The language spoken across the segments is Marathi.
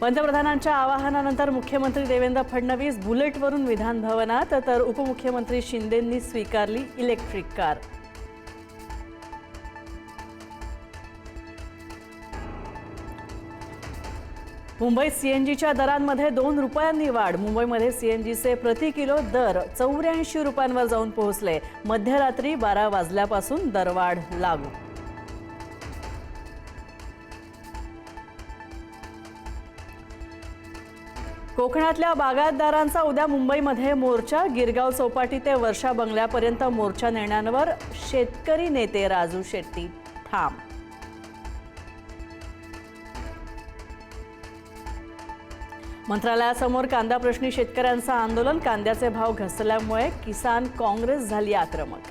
पंतप्रधानांच्या आवाहनानंतर मुख्यमंत्री देवेंद्र फडणवीस बुलेटवरून विधान भवनात, तर उपमुख्यमंत्री शिंदेंनी स्वीकारली इलेक्ट्रिक कार। मुंबईत सीएनजीच्या दरांमध्ये 2 रुपयांनी वाढ। मुंबईमध्ये सीएनजीचे प्रति किलो दर 84 रुपयांवर जाऊन पोहोचले। मध्यरात्री 12 वाजल्यापासून दरवाढ लागू। कोकणातल्या बागायतदारांचा उद्या मुंबईमध्ये मोर्चा। गिरगाव चौपाटी ते वर्षा बंगल्यापर्यंत मोर्चा नेण्यावर शेतकरी नेते राजू शेट्टी ठाम। मंत्रालयासमोर कांदा प्रश्नी शेतकऱ्यांचं आंदोलन। कांद्याचे भाव घसरल्यामुळे किसान काँग्रेस झाली आक्रमक।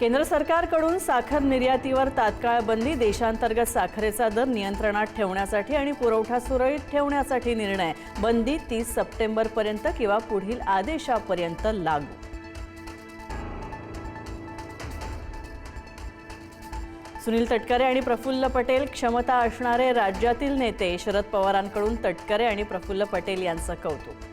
केंद्र सरकारकडून साखर निर्यातीवर तात्काळ बंदी। देशांतर्गत साखरेचा दर नियंत्रणात ठेवण्यासाठी आणि पुरवठा सुरळीत ठेवण्यासाठी निर्णय। बंदी 30 सप्टेंबरपर्यंत किंवा पुढील आदेशापर्यंत लागू। सुनील तटकरे आणि प्रफुल्ल पटेल क्षमता असणारे राज्यातील नेते। शरद पवारांकडून तटकरे आणि प्रफुल्ल पटेल यांचं कौतुक।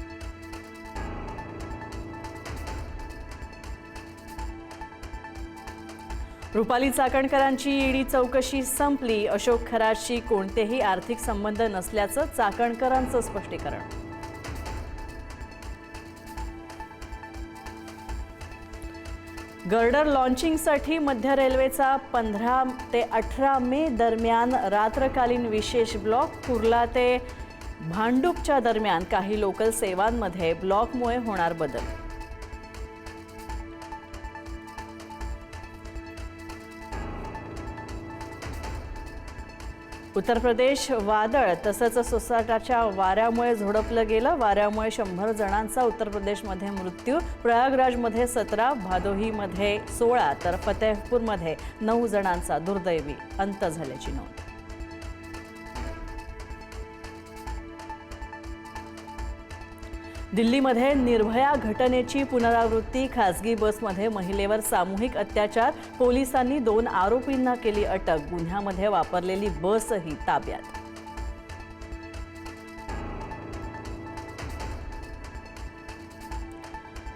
रुपाली चाकणकरांची ईडी चौकशी संपली। अशोक खरातशी कोणतेही आर्थिक संबंध नसल्याचं चाकणकरांचं स्पष्टीकरण। गर्डर लॉन्चिंगसाठी मध्य रेल्वेचा 15 ते 18 मे दरम्यान रात्रकालीन विशेष ब्लॉक। कुर्ला ते भांडूपच्या दरम्यान काही लोकल सेवांमध्ये ब्लॉकमुळे होणार बदल। उत्तर प्रदेश वादळ तसंच सोसाट्याच्या वाऱ्यामुळे झोडपलं गेलं। वाऱ्यामुळे 100 जणांचा उत्तर प्रदेशमध्ये मृत्यू। प्रयागराजमध्ये 17, भादोहीमध्ये 16 तर फतेहपूरमध्ये 9 जणांचा दुर्दैवी अंत झाल्याची नोंद। दिल्लीमध्ये निर्भया घटनेची पुनरावृत्ती। खासगी बसमध्ये महिलेवर सामूहिक अत्याचार। पोलिसांनी 2 आरोपींना केली अटक। गुन्ह्यामध्ये वापरलेली बसही ताब्यात।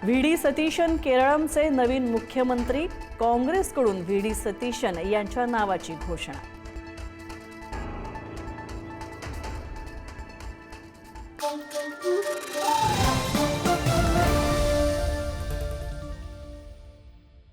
व्ही.डी. सतीशन केरळचे नवीन मुख्यमंत्री। काँग्रेसकडून व्ही.डी. सतीशन यांच्या नावाची घोषणा।